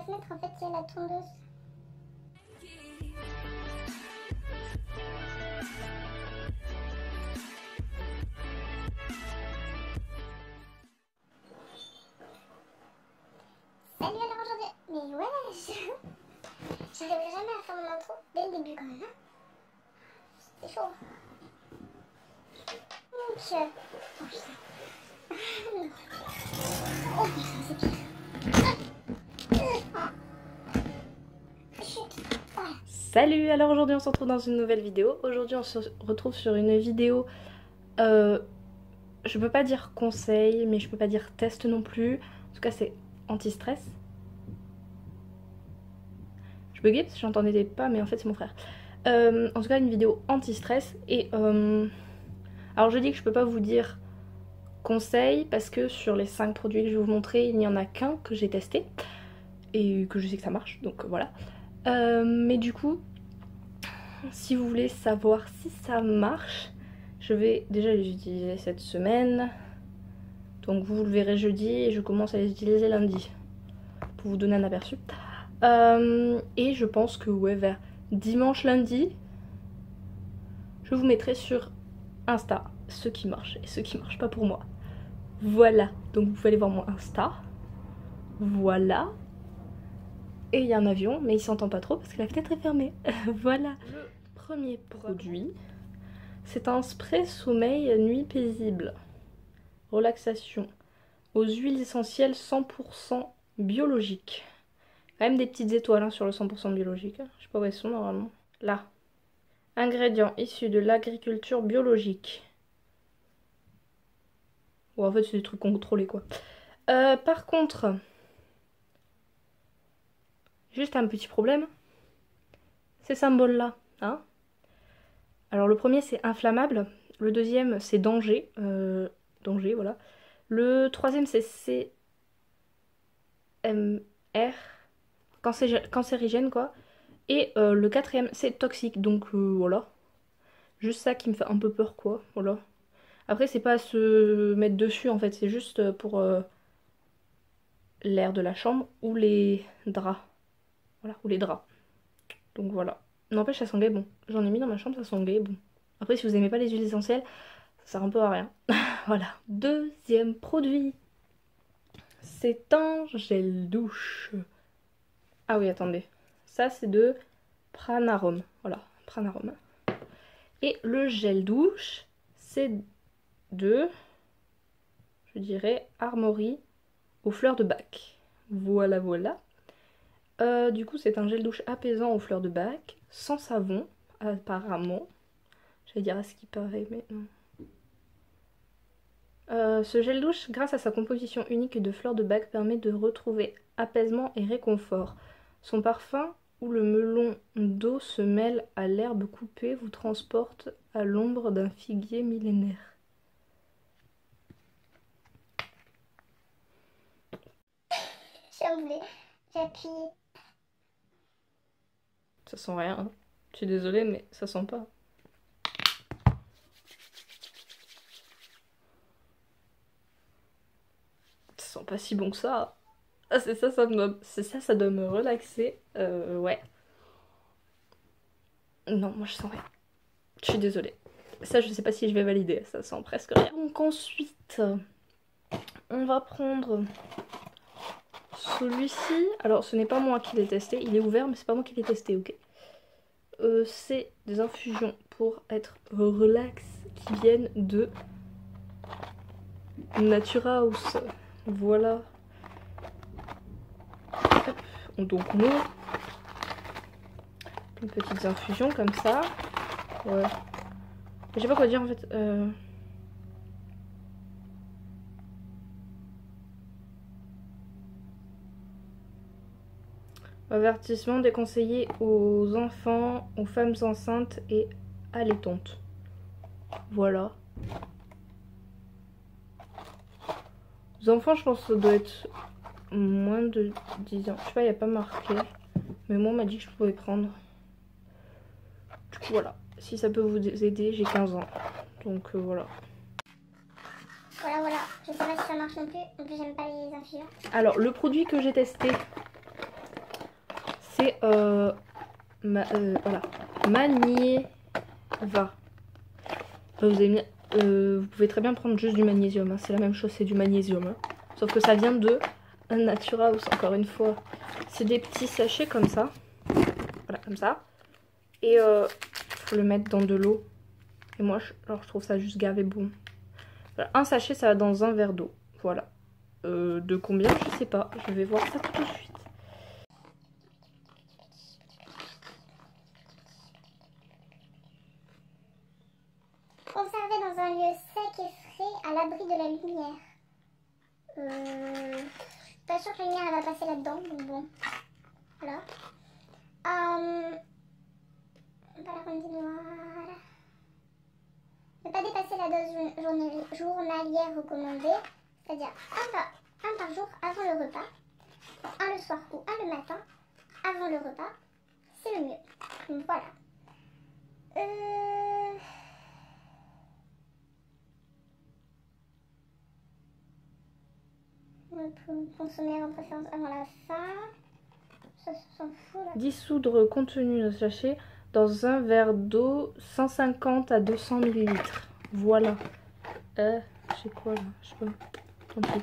fenêtre, en fait, il y a la tondeuse. Salut alors aujourd'hui. Mais wesh, j'arriverai jamais à faire mon intro dès le début quand même. Hein, c'est chaud. Donc, oh putain. Oh putain, c'est pire. Salut, alors aujourd'hui on se retrouve dans une nouvelle vidéo. Aujourd'hui on se retrouve sur une vidéo, je peux pas dire conseil, mais je peux pas dire test non plus. En tout cas c'est anti-stress. Je buguais parce que j'entendais pas, mais en fait c'est mon frère. En tout cas une vidéo anti-stress. Et alors je dis que je peux pas vous dire conseil parce que sur les 5 produits que je vais vous montrer, il n'y en a qu'un que j'ai testé et que je sais que ça marche, donc voilà. Mais du coup, si vous voulez savoir si ça marche, je vais déjà les utiliser cette semaine. Donc vous le verrez jeudi et je commence à les utiliser lundi. Pour vous donner un aperçu. Et je pense que ouais, vers dimanche, lundi, je vous mettrai sur Insta ceux qui marchent et ceux qui marchent pas pour moi. Voilà, donc vous pouvez aller voir mon Insta. Voilà. Et il y a un avion, mais il s'entend pas trop parce que la fenêtre est fermée. Voilà. Le premier produit, c'est un spray sommeil nuit paisible. Relaxation. Aux huiles essentielles 100% biologiques. Quand même des petites étoiles hein, sur le 100% biologique. Je sais pas où elles sont normalement. Là. Ingrédients issus de l'agriculture biologique. Bon, en fait, c'est des trucs contrôlés quoi. Par contre... Juste un petit problème, ces symboles-là, hein. Alors le premier c'est inflammable, le deuxième c'est danger, danger voilà. Le troisième c'est CMR, cancérigène quoi. Et le quatrième c'est toxique, donc voilà. Juste ça qui me fait un peu peur quoi, voilà. Après c'est pas à se mettre dessus en fait, c'est juste pour l'air de la chambre ou les draps. Voilà, ou les draps. Donc voilà. N'empêche, ça sent bon. J'en ai mis dans ma chambre, ça sent bon. Après, si vous aimez pas les huiles essentielles, ça sert un peu à rien. Voilà. Deuxième produit. C'est un gel douche. Ah oui, attendez. Ça, c'est de Pranarum. Voilà, Pranarum. Et le gel douche, c'est de, je dirais, Armory aux fleurs de bac. Voilà, voilà. Du coup, c'est un gel douche apaisant aux fleurs de bac, sans savon, apparemment. J'allais dire à ce qui paraît, mais non. Ce gel douche, grâce à sa composition unique de fleurs de bac, permet de retrouver apaisement et réconfort. Son parfum, où le melon d'eau se mêle à l'herbe coupée, vous transporte à l'ombre d'un figuier millénaire. J'ai oublié, j'ai appuyé. Ça sent rien, hein. Je suis désolée, mais ça sent pas. Ça sent pas si bon que ça. Ah, c'est ça, ça doit me relaxer. Ouais. Non, moi je sens rien. Je suis désolée. Ça, je sais pas si je vais valider. Ça sent presque rien. Donc ensuite, on va prendre celui-ci. Alors, ce n'est pas moi qui l'ai testé. Il est ouvert, mais c'est pas moi qui l'ai testé, ok. C'est des infusions pour être relax qui viennent de Natura House. Voilà. Hop. Donc on ouvre une petite infusion comme ça. Ouais. Je sais pas quoi dire en fait. Avertissement déconseillé aux enfants, aux femmes enceintes et allaitantes. Voilà. Aux enfants, je pense que ça doit être moins de 10 ans. Je sais pas, il n'y a pas marqué. Mais moi, on m'a dit que je pouvais prendre. Du coup, voilà. Si ça peut vous aider, j'ai 15 ans. Donc, voilà. Voilà, voilà. Je sais pas si ça marche non plus. En plus, j'aime pas les infusions. Alors, le produit que j'ai testé, C'est voilà, Manieva. Vous pouvez très bien prendre juste du magnésium, hein. C'est la même chose, c'est du magnésium. Hein. Sauf que ça vient de Natura House, encore une fois. C'est des petits sachets comme ça. Voilà, comme ça. Et faut le mettre dans de l'eau. Et moi, je trouve ça juste gavé bon. Voilà, un sachet, ça va dans un verre d'eau. Voilà. De combien, je sais pas. Je vais voir ça tout de suite. Conservé dans un lieu sec et frais, à l'abri de la lumière. Je suis pas sûre que la lumière elle va passer là-dedans, donc bon. Voilà. Voilà, continuer. Ne pas dépasser la dose journalière recommandée, c'est-à-dire un par jour avant le repas, un le soir ou un le matin avant le repas, c'est le mieux. Donc voilà. Consommer en préférence avant la faim. Ça s'en fout là. Dissoudre contenu de sachet dans un verre d'eau 150 à 200 ml. Voilà. J'ai quoi là? Je sais pas. Tant pis.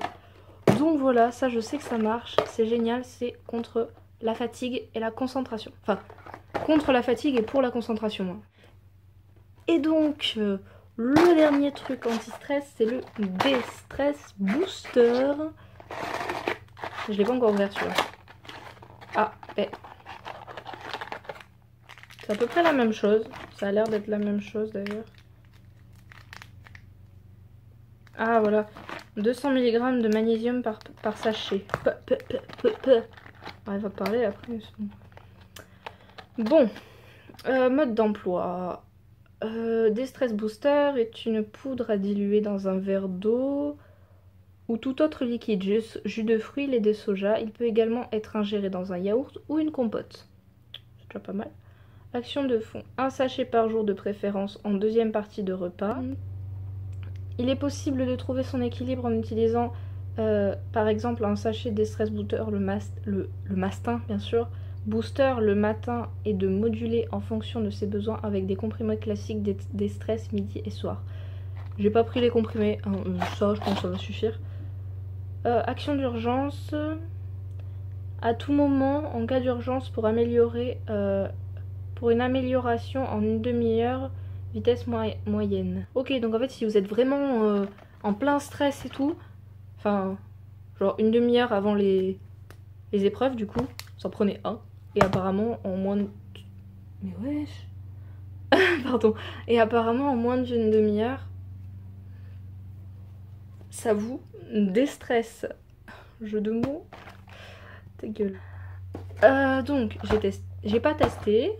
Donc voilà, ça je sais que ça marche. C'est génial, c'est contre la fatigue et la concentration. Enfin, contre la fatigue et pour la concentration. Hein. Et donc, le dernier truc anti-stress, c'est le D-Stress Booster. Je l'ai pas encore ouvert celui-là. Ah, c'est à peu près la même chose. Ça a l'air d'être la même chose d'ailleurs. Ah voilà. 200 mg de magnésium par sachet. Elle va parler après. Bon. Mode d'emploi. D-Stress Booster est une poudre à diluer dans un verre d'eau ou tout autre liquide, jus de fruits, lait de soja. Il peut également être ingéré dans un yaourt ou une compote. C'est déjà pas mal. Action de fond. Un sachet par jour de préférence en deuxième partie de repas. Il est possible de trouver son équilibre en utilisant par exemple un sachet D-Stress Booster, le mastin bien sûr, booster le matin et de moduler en fonction de ses besoins avec des comprimés classiques D-Stress midi et soir. J'ai pas pris les comprimés, hein, ça je pense que ça va suffire. Action d'urgence. À tout moment, en cas d'urgence, pour une amélioration en une demi-heure, vitesse moyenne. Ok, donc en fait, si vous êtes vraiment en plein stress et tout, enfin, genre une demi-heure avant les épreuves, du coup, vous en prenez un. Et apparemment, en moins de... Mais wesh. Pardon. Et apparemment, en moins d'une demi-heure, ça vous déstresse. Jeu de mots. Ta gueule. Donc, j'ai pas testé.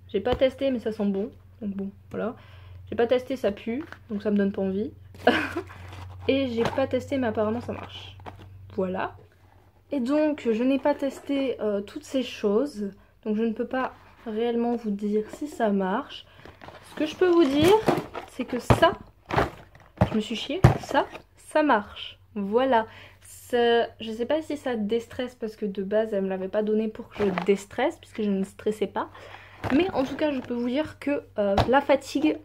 J'ai pas testé, mais ça sent bon. Donc bon, voilà. J'ai pas testé, ça pue. Donc ça me donne pas envie. Et j'ai pas testé, mais apparemment ça marche. Voilà. Et donc, je n'ai pas testé toutes ces choses. Donc je ne peux pas réellement vous dire si ça marche. Ce que je peux vous dire, c'est que ça... Je me suis chiée. Ça marche. Voilà. Je sais pas si ça déstresse parce que de base elle me l'avait pas donné pour que je déstresse puisque je ne stressais pas. Mais en tout cas je peux vous dire que la fatigue,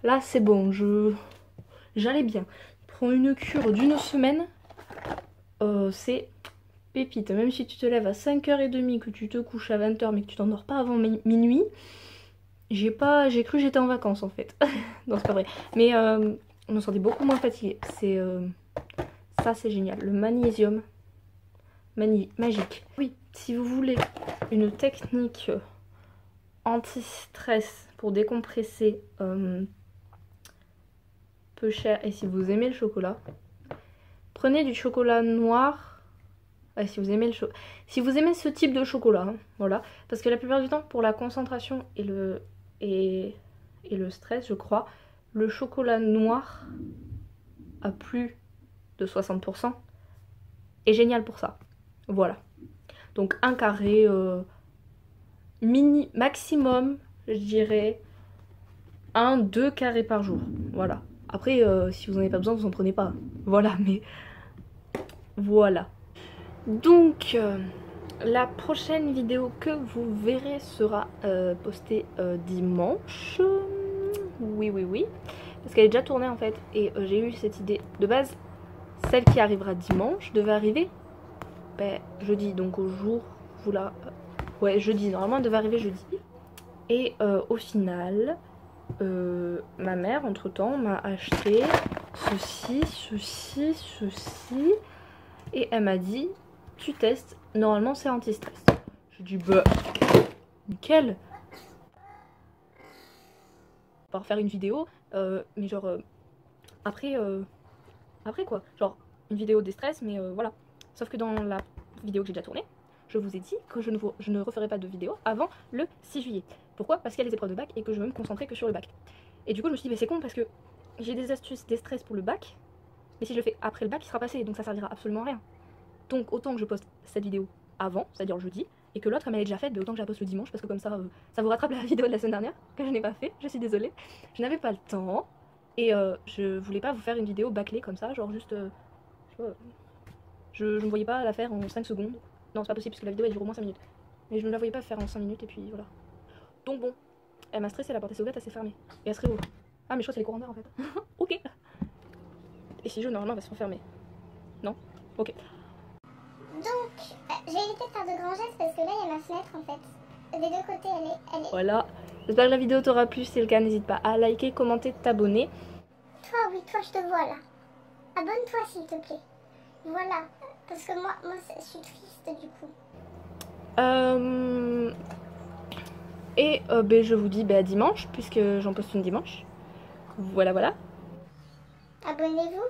là c'est bon, j'allais bien. Prends une cure d'une semaine, c'est pépite. Même si tu te lèves à 5h30, que tu te couches à 20h mais que tu t'endors pas avant minuit, j'ai cru que j'étais en vacances en fait. Non c'est pas vrai. Mais on me sentait beaucoup moins fatiguée. Ça c'est génial, le magnésium magique. Oui, si vous voulez une technique anti-stress pour décompresser peu cher et si vous aimez le chocolat, prenez du chocolat noir. Si vous aimez ce type de chocolat, hein, voilà, parce que la plupart du temps pour la concentration et le stress, je crois, le chocolat noir a plus de 60% est génial pour ça. Voilà. Donc un carré maximum, je dirais 1-2 carrés par jour. Voilà. Après, si vous n'en avez pas besoin, vous en prenez pas. Voilà, mais voilà. Donc, La prochaine vidéo que vous verrez sera postée dimanche. Oui. Parce qu'elle est déjà tournée en fait. Et j'ai eu cette idée. De base, celle qui arrivera dimanche devait arriver jeudi. Donc au jour, vous la... ouais, jeudi. Normalement, elle devait arriver jeudi. Et au final, ma mère, entre-temps, m'a acheté ceci. Et elle m'a dit, tu testes, normalement c'est anti-stress. Je dis, bah, nickel. On va refaire une vidéo, mais genre, après quoi, genre, une vidéo des stress, mais voilà. Sauf que dans la vidéo que j'ai déjà tournée, je vous ai dit que je ne referai pas de vidéo avant le 6 juillet. Pourquoi? Parce qu'il y a les épreuves de bac et que je veux me concentrer que sur le bac. Et du coup, je me suis dit, mais c'est con parce que j'ai des astuces, des stress pour le bac, mais si je le fais après le bac, il sera passé, donc ça servira absolument à rien. Donc autant que je poste cette vidéo avant, c'est-à-dire le jeudi, et que l'autre, comme elle est déjà faite, autant que je la poste le dimanche, parce que comme ça, ça vous rattrape la vidéo de la semaine dernière, que je n'ai pas fait, je suis désolée. Je n'avais pas le temps, et je voulais pas vous faire une vidéo bâclée comme ça, genre juste... je ne me voyais pas la faire en 5 secondes. Non, c'est pas possible, parce que la vidéo elle dure au moins 5 minutes. Mais je ne la voyais pas faire en 5 minutes, et puis voilà. Donc bon, elle m'a stressé, la porte s'est ouverte, elle s'est fermée. Et elle se réouvre. Ah, mais je crois que c'est les courants d'air en fait. Ok. Et si je, normalement, elle va se refermer. Non? Ok. Donc, j'ai évité de faire de grands gestes parce que là, il y a ma fenêtre en fait. Des deux côtés, elle est... Voilà. J'espère que la vidéo t'aura plu. Si c'est le cas, n'hésite pas à liker, commenter, t'abonner. Toi, oui, toi, je te vois là. Abonne-toi s'il te plaît. Voilà. Parce que moi je suis triste du coup. Et je vous dis à dimanche, puisque j'en poste une dimanche. Voilà. Abonnez-vous.